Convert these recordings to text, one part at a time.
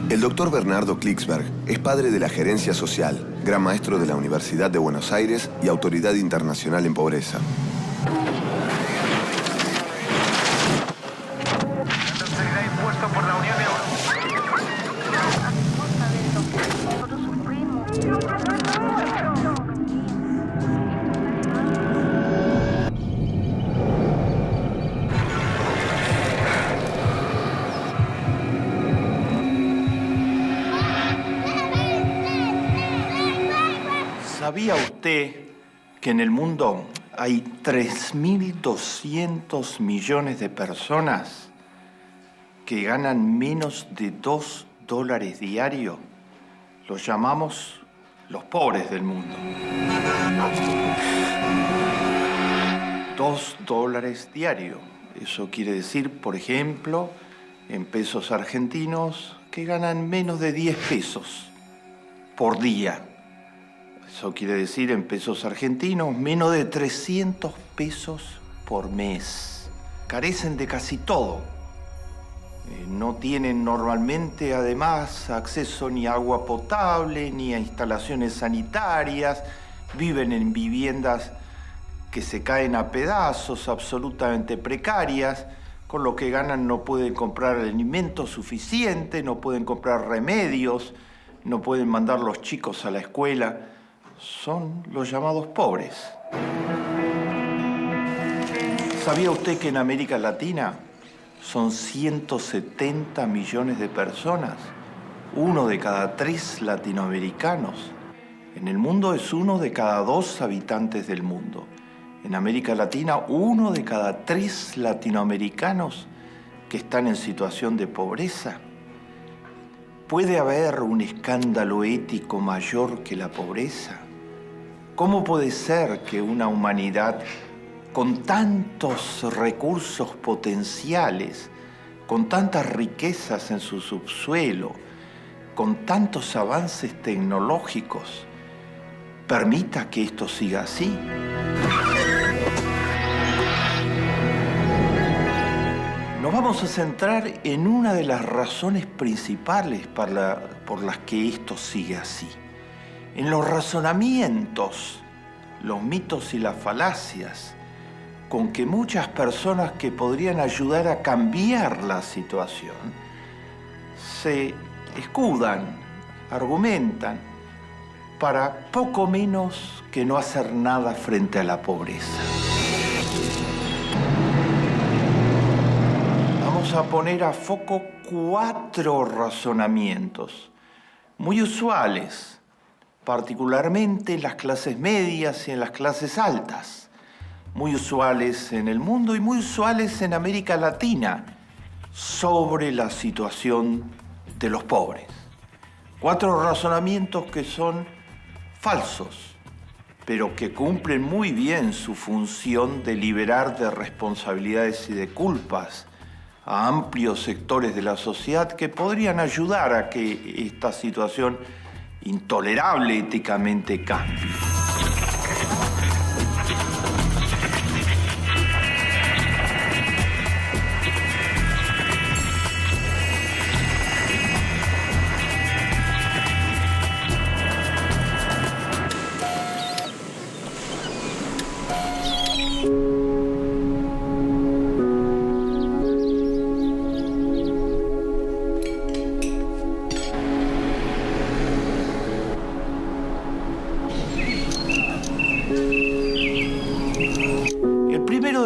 El doctor Bernardo Klicksberg es padre de la gerencia social, gran maestro de la Universidad de Buenos Aires y autoridad internacional en pobreza. ¿Sabía usted que en el mundo hay 3.200 millones de personas que ganan menos de $2 diario? Los llamamos los pobres del mundo. $2 diario. Eso quiere decir, por ejemplo, en pesos argentinos, que ganan menos de 10 pesos por día. Eso quiere decir, en pesos argentinos, menos de 300 pesos por mes. Carecen de casi todo. No tienen normalmente, además, acceso ni a agua potable, ni a instalaciones sanitarias. Viven en viviendas que se caen a pedazos, absolutamente precarias. Con lo que ganan no pueden comprar alimento suficiente, no pueden comprar remedios, no pueden mandar los chicos a la escuela. Son los llamados pobres. ¿Sabía usted que en América Latina son 170 millones de personas? 1 de cada 3 latinoamericanos. En el mundo es 1 de cada 2 habitantes del mundo. En América Latina, 1 de cada 3 latinoamericanos que están en situación de pobreza. ¿Puede haber un escándalo ético mayor que la pobreza? ¿Cómo puede ser que una humanidad con tantos recursos potenciales, con tantas riquezas en su subsuelo, con tantos avances tecnológicos, permita que esto siga así? Nos vamos a centrar en una de las razones principales por las que esto sigue así. En los razonamientos, los mitos y las falacias con que muchas personas que podrían ayudar a cambiar la situación se escudan, argumentan, para poco menos que no hacer nada frente a la pobreza. Vamos a poner a foco 4 razonamientos muy usuales, particularmente en las clases medias y en las clases altas, muy usuales en el mundo y muy usuales en América Latina, sobre la situación de los pobres. 4 razonamientos que son falsos, pero que cumplen muy bien su función de liberar de responsabilidades y de culpas a amplios sectores de la sociedad que podrían ayudar a que esta situación intolerable éticamente cambie.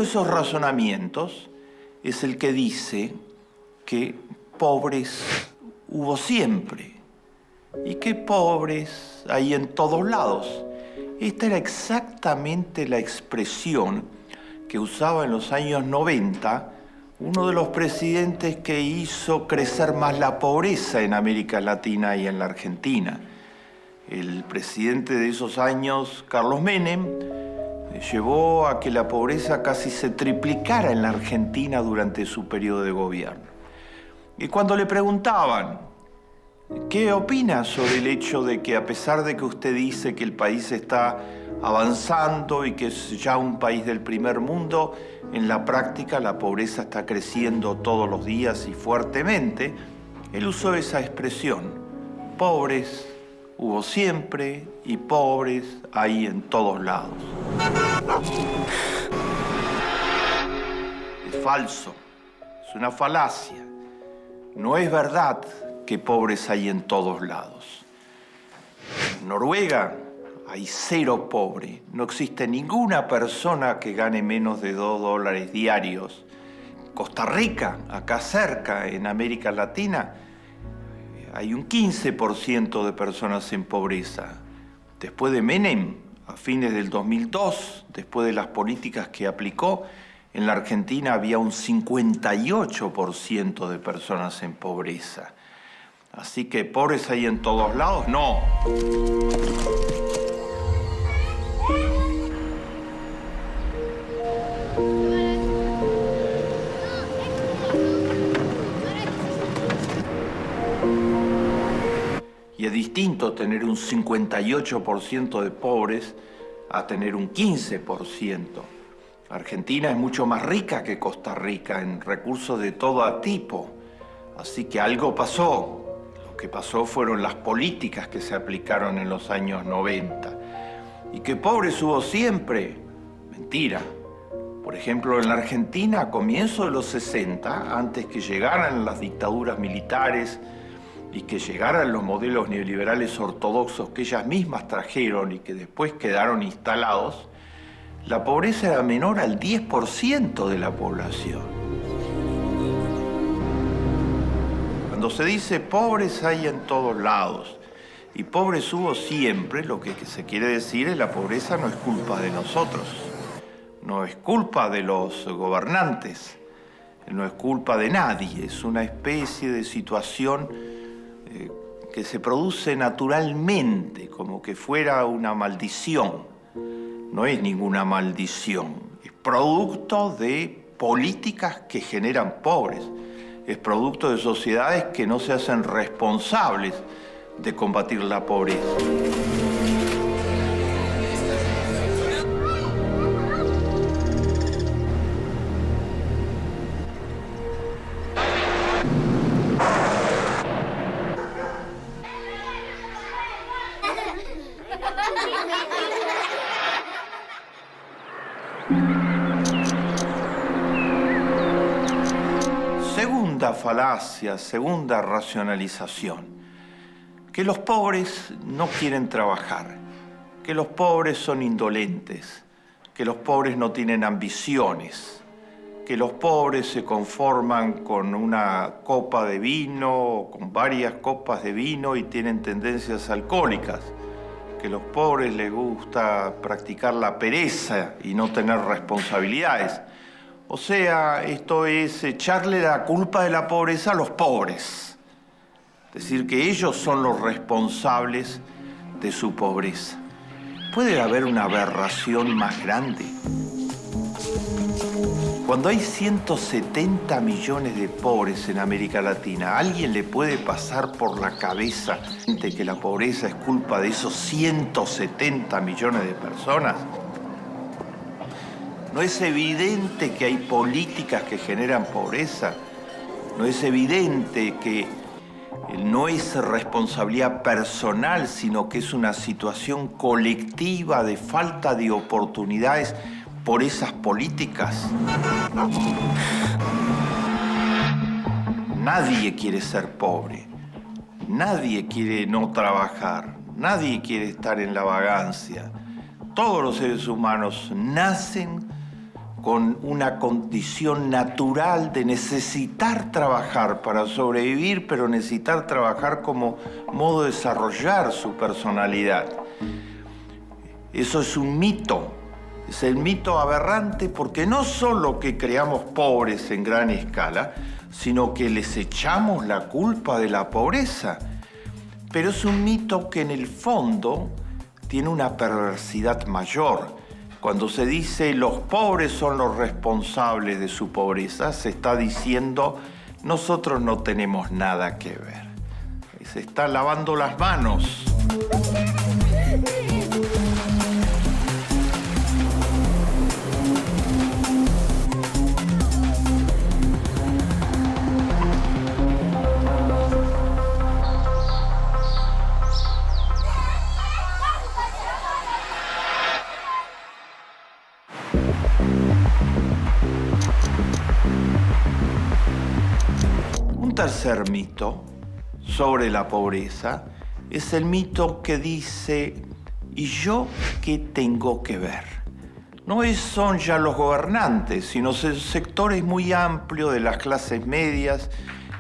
Esos razonamientos es el que dice que pobres hubo siempre y que pobres hay en todos lados. Esta era exactamente la expresión que usaba en los años 90 uno de los presidentes que hizo crecer más la pobreza en América Latina y en la Argentina. El presidente de esos años, Carlos Menem, llevó a que la pobreza casi se triplicara en la Argentina durante su periodo de gobierno. Y cuando le preguntaban, ¿qué opina sobre el hecho de que a pesar de que usted dice que el país está avanzando y que es ya un país del primer mundo, en la práctica la pobreza está creciendo todos los días y fuertemente? Él usó esa expresión: pobres hubo siempre y pobres hay en todos lados. Es falso, es una falacia. No es verdad que pobres hay en todos lados. En Noruega hay 0 pobre. No existe ninguna persona que gane menos de $2 diarios. Costa Rica, acá cerca, en América Latina, hay un 15% de personas en pobreza. Después de Menem, a fines del 2002, después de las políticas que aplicó, en la Argentina había un 58% de personas en pobreza. Así que pobres hay en todos lados, no. Y es distinto tener un 58% de pobres a tener un 15%. Argentina es mucho más rica que Costa Rica en recursos de todo tipo. Así que algo pasó. Lo que pasó fueron las políticas que se aplicaron en los años 90. ¿Y que pobres hubo siempre? Mentira. Por ejemplo, en la Argentina, a comienzos de los 60, antes que llegaran las dictaduras militares y que llegaran los modelos neoliberales ortodoxos que ellas mismas trajeron y que después quedaron instalados, la pobreza era menor al 10% de la población. Cuando se dice pobres hay en todos lados y pobres hubo siempre, lo que se quiere decir es la pobreza no es culpa de nosotros, no es culpa de los gobernantes, no es culpa de nadie, es una especie de situación que se produce naturalmente, como que fuera una maldición. No es ninguna maldición, es producto de políticas que generan pobres, es producto de sociedades que no se hacen responsables de combatir la pobreza. Segunda falacia, segunda racionalización, que los pobres no quieren trabajar, que los pobres son indolentes, que los pobres no tienen ambiciones, que los pobres se conforman con una copa de vino o con varias copas de vino y tienen tendencias alcohólicas, que a los pobres les gusta practicar la pereza y no tener responsabilidades. O sea, esto es echarle la culpa de la pobreza a los pobres. Decir que ellos son los responsables de su pobreza. ¿Puede haber una aberración más grande? Cuando hay 170 millones de pobres en América Latina, ¿a alguien le puede pasar por la cabeza de que la pobreza es culpa de esos 170 millones de personas? ¿No es evidente que hay políticas que generan pobreza? ¿No es evidente que no es responsabilidad personal, sino que es una situación colectiva de falta de oportunidades por esas políticas? Nadie quiere ser pobre, nadie quiere no trabajar, nadie quiere estar en la vagancia. Todos los seres humanos nacen con una condición natural de necesitar trabajar para sobrevivir, pero necesitar trabajar como modo de desarrollar su personalidad. Eso es un mito. Es el mito aberrante porque no solo que creamos pobres en gran escala, sino que les echamos la culpa de la pobreza. Pero es un mito que en el fondo tiene una perversidad mayor. Cuando se dice los pobres son los responsables de su pobreza, se está diciendo nosotros no tenemos nada que ver. Se está lavando las manos. tercer mito sobre la pobreza es el mito que dice, ¿y yo qué tengo que ver? No son ya los gobernantes, sino sectores muy amplios de las clases medias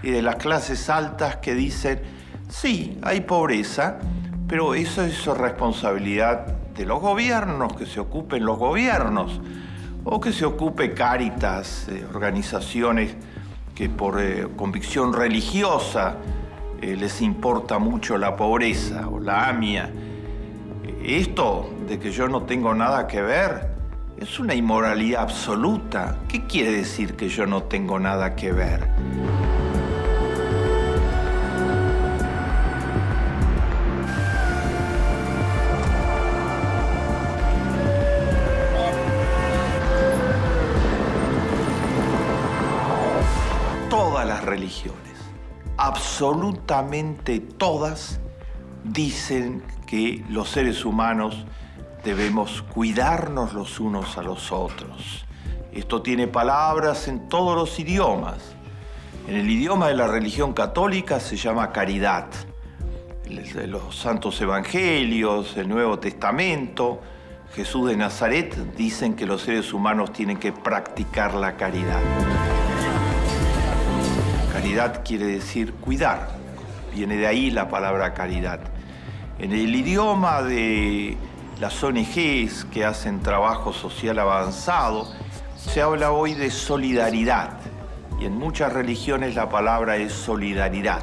y de las clases altas que dicen, sí, hay pobreza, pero eso es responsabilidad de los gobiernos, que se ocupen los gobiernos, o que se ocupe Cáritas, organizaciones que por convicción religiosa les importa mucho la pobreza, o la AMIA. Esto de que yo no tengo nada que ver es una inmoralidad absoluta. ¿Qué quiere decir que yo no tengo nada que ver? Todas las religiones, absolutamente todas, dicen que los seres humanos debemos cuidarnos los unos a los otros. Esto tiene palabras en todos los idiomas. En el idioma de la religión católica se llama caridad. Los santos evangelios, el Nuevo Testamento, Jesús de Nazaret dicen que los seres humanos tienen que practicar la caridad. Caridad quiere decir cuidar. Viene de ahí la palabra caridad. En el idioma de las ONGs que hacen trabajo social avanzado, se habla hoy de solidaridad. Y en muchas religiones la palabra es solidaridad.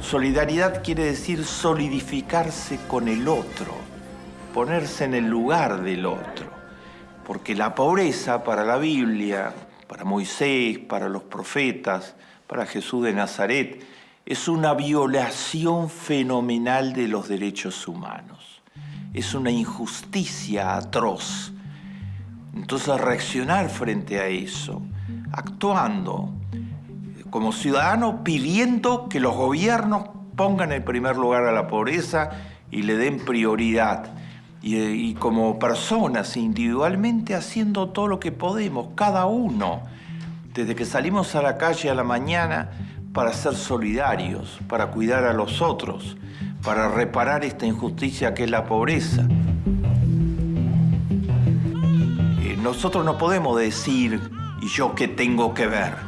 Solidaridad quiere decir solidificarse con el otro, ponerse en el lugar del otro. Porque la pobreza para la Biblia, para Moisés, para los profetas, para Jesús de Nazaret, es una violación fenomenal de los derechos humanos. Es una injusticia atroz. Entonces, reaccionar frente a eso, actuando como ciudadano, pidiendo que los gobiernos pongan en primer lugar a la pobreza y le den prioridad. Y como personas, individualmente, haciendo todo lo que podemos, cada uno, desde que salimos a la calle a la mañana, para ser solidarios, para cuidar a los otros, para reparar esta injusticia que es la pobreza. Nosotros no podemos decir, ¿y yo qué tengo que ver?